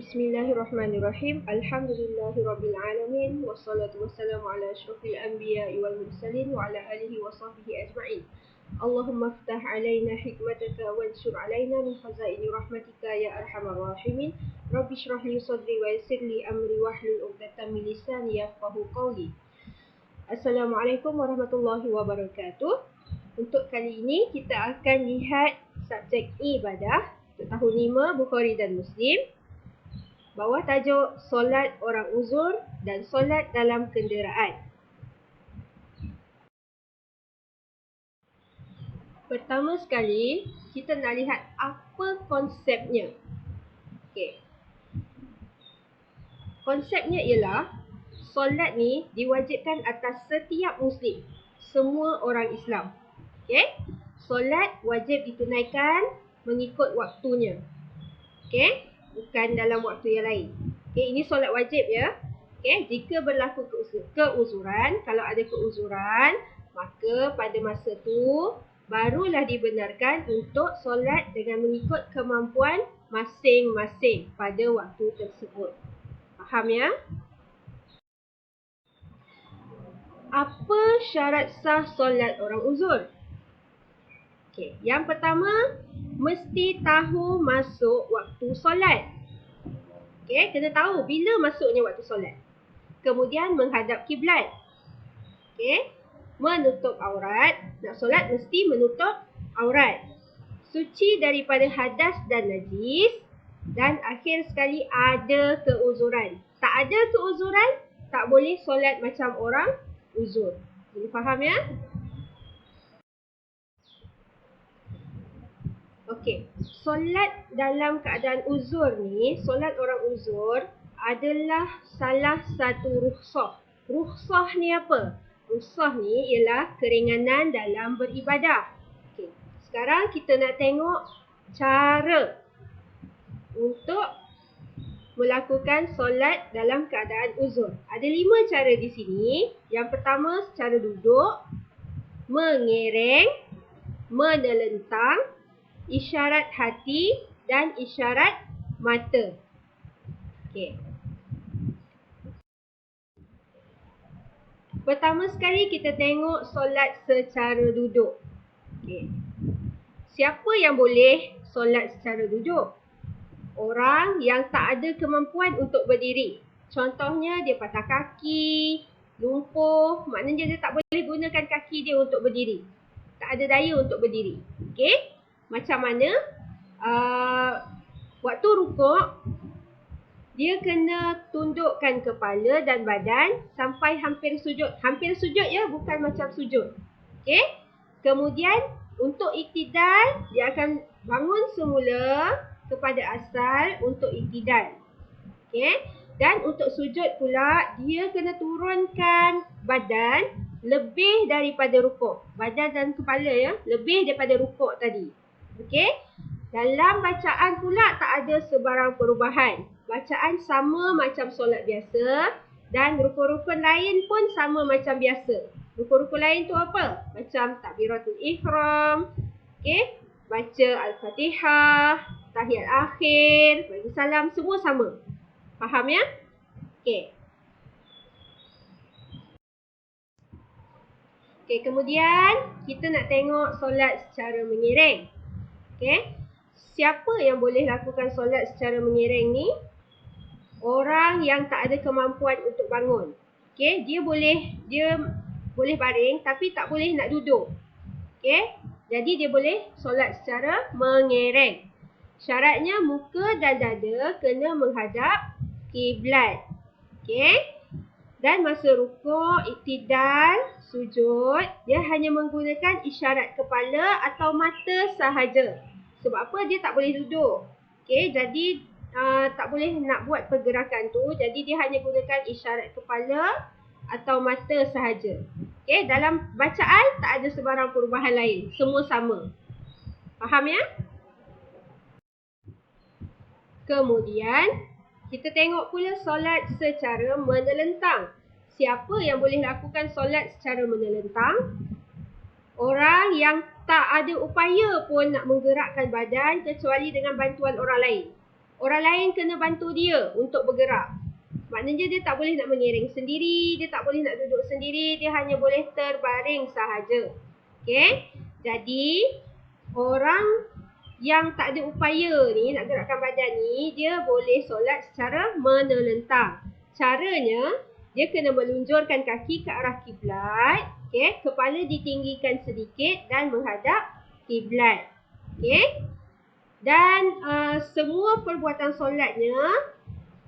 Bismillahirrahmanirrahim. Alhamdulillahirabbil alamin wassalatu wassalamu ala asyrafil anbiya'i wal mursalin wa ala alihi wa sahbihi ajma'in. Allahumma iftah alaina hikmataka wansur alaina min khazaini rahmatika ya arhamar rahimin. Rabbi shrah li sadri wa yassir li amri wahlul 'uqdatam min lisani yafqahu qawli. Assalamualaikum warahmatullahi wabarakatuh. Untuk kali ini kita akan lihat subjek ibadah untuk tahun 5 Bukhari dan Muslim. Bawah tajuk solat orang uzur dan solat dalam kenderaan. Pertama sekali, kita nak lihat apa konsepnya. Okey. Konsepnya ialah solat ni diwajibkan atas setiap Muslim, semua orang Islam. Okey. Solat wajib ditunaikan mengikut waktunya. Okey. Bukan dalam waktu yang lain. Okey, ini solat wajib ya. Okey, jika berlaku keuzuran, kalau ada keuzuran, maka pada masa tu barulah dibenarkan untuk solat dengan mengikut kemampuan masing-masing pada waktu tersebut. Faham ya? Apa syarat sah solat orang uzur? Okey, yang pertama, mesti tahu masuk waktu solat. Okey, kena tahu bila masuknya waktu solat. Kemudian menghadap kiblat. Okey, menutup aurat. Nak solat mesti menutup aurat. Suci daripada hadas dan najis. Dan akhir sekali ada keuzuran. Tak ada keuzuran, tak boleh solat macam orang uzur. Boleh faham ya? Okey, solat dalam keadaan uzur ni, solat orang uzur adalah salah satu rukhsah. Rukhsah ni apa? Rukhsah ni ialah keringanan dalam beribadah. Okey, sekarang kita nak tengok cara untuk melakukan solat dalam keadaan uzur. Ada 5 cara di sini. Yang pertama secara duduk, mengereng, menelentang, isyarat hati dan isyarat mata. Okey. Pertama sekali kita tengok solat secara duduk. Okey. Siapa yang boleh solat secara duduk? Orang yang tak ada kemampuan untuk berdiri. Contohnya dia patah kaki, lumpuh, maknanya dia tak boleh gunakan kaki dia untuk berdiri. Tak ada daya untuk berdiri. Okey? Macam mana? Waktu rukuk, dia kena tundukkan kepala dan badan sampai hampir sujud. Hampir sujud ya, bukan macam sujud. Okey? Kemudian, untuk iktidal, dia akan bangun semula kepada asal untuk iktidal. Okey? Dan untuk sujud pula, dia kena turunkan badan lebih daripada rukuk. Badan dan kepala ya, lebih daripada rukuk tadi. Okey? Dalam bacaan pula tak ada sebarang perubahan. Bacaan sama macam solat biasa dan rukun-rukun lain pun sama macam biasa. Rukun-rukun lain tu apa? Macam takbiratul ihram, okey? Baca al-Fatihah, tahiyat akhir, bagi salam, semua sama. Faham ya? Okey. Okey, kemudian kita nak tengok solat secara mengiring. Okey. Siapa yang boleh lakukan solat secara mengiring ni? Orang yang tak ada kemampuan untuk bangun. Okey, dia boleh baring tapi tak boleh nak duduk. Okey? Jadi dia boleh solat secara mengiring. Syaratnya muka dan dada kena menghadap kiblat. Okey? Dan masa rukuk, iktidal, sujud, dia hanya menggunakan isyarat kepala atau mata sahaja. Sebab apa? Dia tak boleh duduk. Okey, jadi tak boleh nak buat pergerakan tu. Jadi dia hanya gunakan isyarat kepala atau mata sahaja. Okey, dalam bacaan tak ada sebarang perubahan lain. Semua sama. Faham ya? Kemudian, kita tengok pula solat secara menelentang. Siapa yang boleh lakukan solat secara menelentang? Orang yang tak ada upaya pun nak menggerakkan badan kecuali dengan bantuan orang lain. orang lain kena bantu dia untuk bergerak. Maknanya dia tak boleh nak mengiring sendiri, dia tak boleh nak duduk sendiri, dia hanya boleh terbaring sahaja. Okey? Jadi, orang yang tak ada upaya ni, nak gerakkan badan ni, dia boleh solat secara menelentang. Caranya, dia kena melunjurkan kaki ke arah kiblat, okey, kepala ditinggikan sedikit dan menghadap kiblat. Okey? Dan semua perbuatan solatnya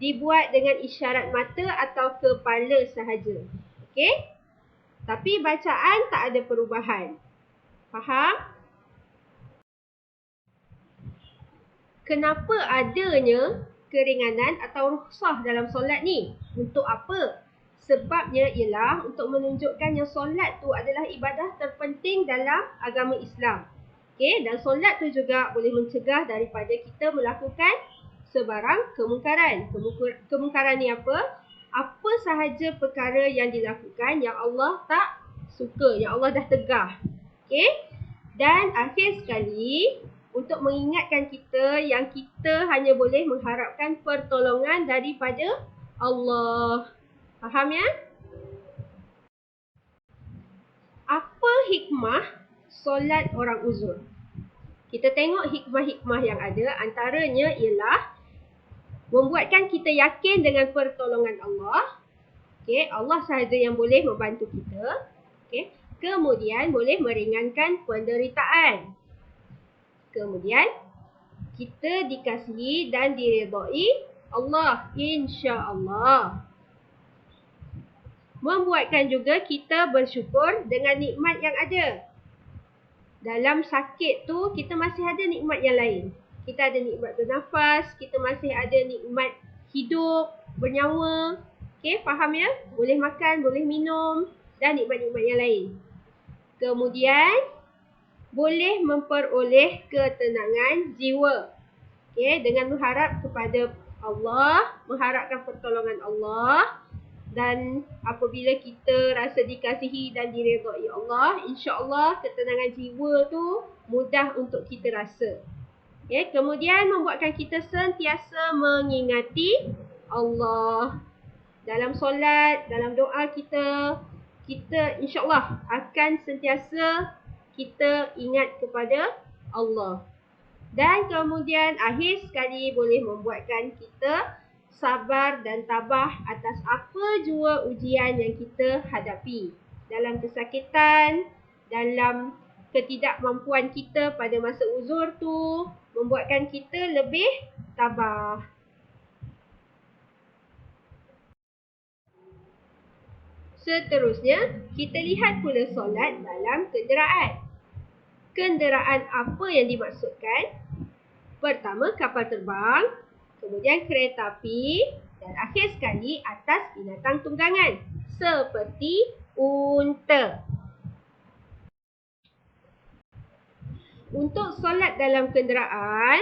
dibuat dengan isyarat mata atau kepala sahaja. Okey? Tapi bacaan tak ada perubahan. Faham? Kenapa adanya keringanan atau rukhsah dalam solat ni? Untuk apa? Sebabnya ialah untuk menunjukkan yang solat tu adalah ibadah terpenting dalam agama Islam. Okey, dan solat tu juga boleh mencegah daripada kita melakukan sebarang kemungkaran. Kemungkaran ni apa? Apa sahaja perkara yang dilakukan yang Allah tak suka, yang Allah dah tegah. Okey? Dan akhir sekali, untuk mengingatkan kita yang kita hanya boleh mengharapkan pertolongan daripada Allah. Faham ya? Apa hikmah solat orang uzur? Kita tengok hikmah-hikmah yang ada, antaranya ialah membuatkan kita yakin dengan pertolongan Allah. Okey, Allah sahaja yang boleh membantu kita. Okey, kemudian boleh meringankan penderitaan. Kemudian kita dikasihi dan diredai Allah, insya-Allah. Membuatkan juga kita bersyukur dengan nikmat yang ada. Dalam sakit tu kita masih ada nikmat yang lain. Kita ada nikmat bernafas, kita masih ada nikmat hidup, bernyawa. Okey, faham ya? Boleh makan, boleh minum dan nikmat-nikmat yang lain. Kemudian boleh memperoleh ketenangan jiwa. Okey, dengan mengharap kepada Allah, mengharapkan pertolongan Allah, dan apabila kita rasa dikasihi dan diredai Allah, insya-Allah ketenangan jiwa tu mudah untuk kita rasa. Okey, kemudian membuatkan kita sentiasa mengingati Allah. Dalam solat, dalam doa kita insya-Allah akan sentiasa kita ingat kepada Allah. Dan kemudian akhir sekali boleh membuatkan kita sabar dan tabah atas apa jua ujian yang kita hadapi. Dalam kesakitan, dalam ketidakmampuan kita pada masa uzur tu, membuatkan kita lebih tabah. Seterusnya, kita lihat pula solat dalam kenderaan. Kenderaan apa yang dimaksudkan? Pertama, kapal terbang, kemudian kereta api, dan akhir sekali atas binatang tunggangan seperti unta. Untuk solat dalam kenderaan,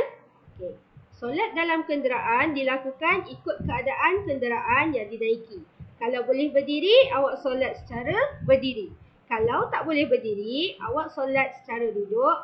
solat dalam kenderaan dilakukan ikut keadaan kenderaan yang dinaiki. Kalau boleh berdiri, awak solat secara berdiri. Kalau tak boleh berdiri, awak solat secara duduk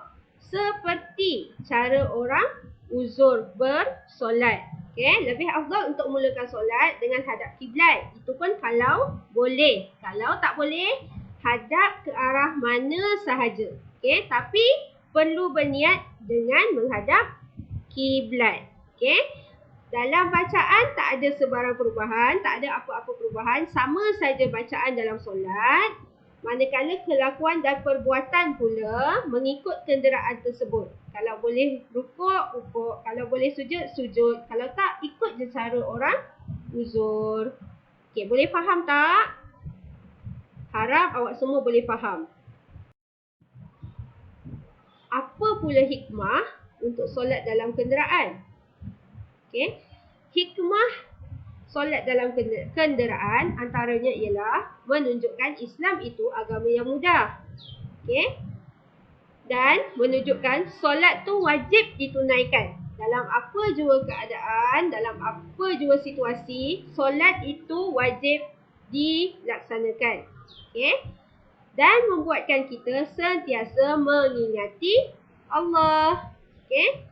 seperti cara orang uzur bersolat. Okey, lebih afdal untuk mulakan solat dengan hadap kiblat. Itu pun kalau boleh. Kalau tak boleh, hadap ke arah mana sahaja. Okey, tapi perlu berniat dengan menghadap kiblat. Okey. Dalam bacaan tak ada sebarang perubahan, tak ada apa-apa perubahan, sama saja bacaan dalam solat. Manakala kelakuan dan perbuatan pula mengikut kenderaan tersebut. Kalau boleh rukuk, rukuk. Kalau boleh sujud, sujud. Kalau tak, ikut je cara orang uzur. Okey, boleh faham tak? Harap awak semua boleh faham. Apa pula hikmah untuk solat dalam kenderaan? Okey. Hikmah solat dalam kenderaan antaranya ialah menunjukkan Islam itu agama yang mudah. Okey. Dan menunjukkan solat tu wajib ditunaikan. Dalam apa jua keadaan, dalam apa jua situasi, solat itu wajib dilaksanakan. Okey. Dan membuatkan kita sentiasa mengingati Allah. Okey.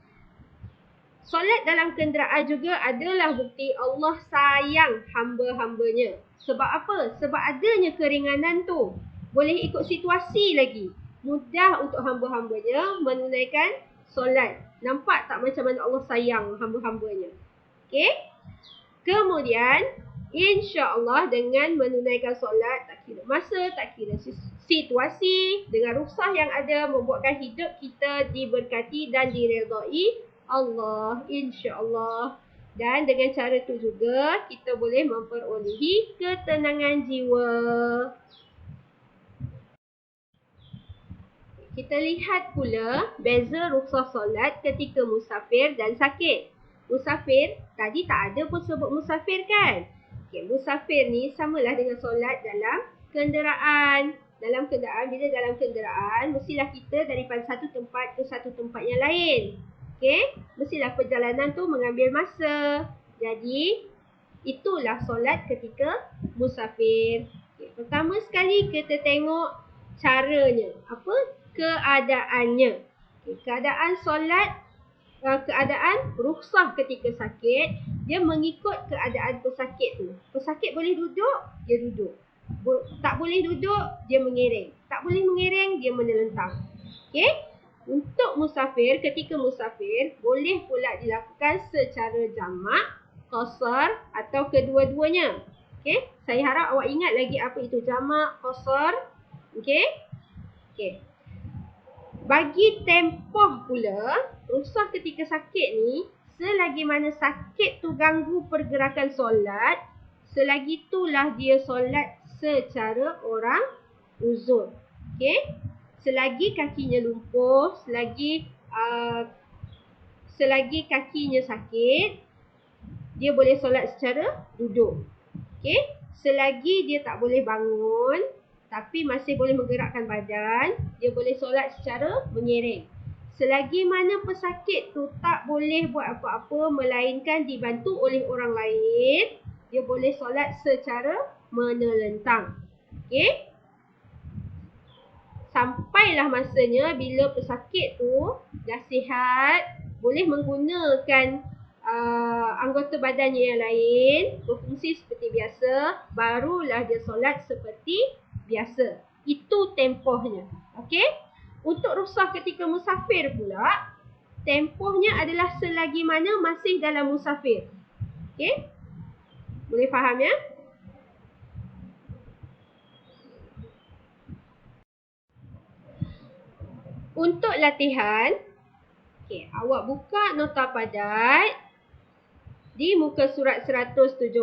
Solat dalam kenderaan juga adalah bukti Allah sayang hamba-hambanya. Sebab apa? Sebab adanya keringanan tu. Boleh ikut situasi lagi. Mudah untuk hamba-hambanya menunaikan solat. Nampak tak macam mana Allah sayang hamba-hambanya? Okey? Kemudian, insya-Allah dengan menunaikan solat, tak kira masa, tak kira situasi, dengan rukhsah yang ada, membuatkan hidup kita diberkati dan diredai Allah, insya-Allah. Dan dengan cara tu juga kita boleh memperolehi ketenangan jiwa. Kita lihat pula beza rukhsah solat ketika musafir dan sakit. Musafir, tadi tak ada pun sebut musafir kan? Okay, musafir ni samalah dengan solat dalam kenderaan. Dalam kenderaan, mestilah kita daripada satu tempat ke satu tempat yang lain. Okay? Mestilah perjalanan tu mengambil masa. Jadi, itulah solat ketika musafir. Okay, pertama sekali kita tengok caranya. Apa? Keadaannya. Okay, keadaan solat, keadaan rukhsah ketika sakit, dia mengikut keadaan pesakit tu. Pesakit boleh duduk, dia duduk. Tak boleh duduk, dia mengereng. Tak boleh mengereng, dia menelentang. Okey? Untuk musafir, ketika musafir, boleh pula dilakukan secara jamak, qasar atau kedua-duanya. Okey? Saya harap awak ingat lagi apa itu jamak, qasar. Okey? Okey. Bagi tempoh pula, rukhsah ketika sakit ni, selagi mana sakit tu ganggu pergerakan solat, selagi itulah dia solat secara orang uzur. Okey? Selagi kakinya lumpuh, selagi kakinya sakit, dia boleh solat secara duduk. Okey? Selagi dia tak boleh bangun, tapi masih boleh menggerakkan badan, dia boleh solat secara mengereng. Selagi mana pesakit tu tak boleh buat apa-apa melainkan dibantu oleh orang lain, dia boleh solat secara menelentang. Okey? Sampailah masanya bila pesakit tu dah sihat, boleh menggunakan anggota badannya yang lain, berfungsi seperti biasa, barulah dia solat seperti biasa. Itu tempohnya. Okey? Untuk rukhsah ketika musafir pula, tempohnya adalah selagi mana masih dalam musafir. Okey? Boleh faham ya? Untuk latihan, okey, awak buka nota padat di muka surat 179,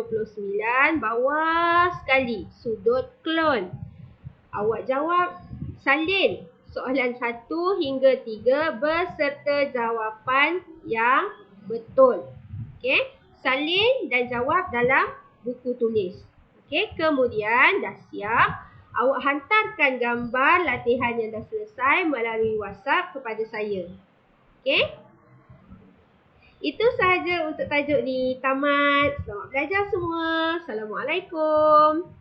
bawah sekali, sudut klon. Awak jawab salin soalan 1 hingga 3 beserta jawapan yang betul. Okey, salin dan jawab dalam buku tulis. Okey, kemudian dah siap, awak hantarkan gambar latihan yang dah selesai melalui WhatsApp kepada saya. Okey? Itu sahaja untuk tajuk ni. Tamat. Selamat belajar semua. Assalamualaikum.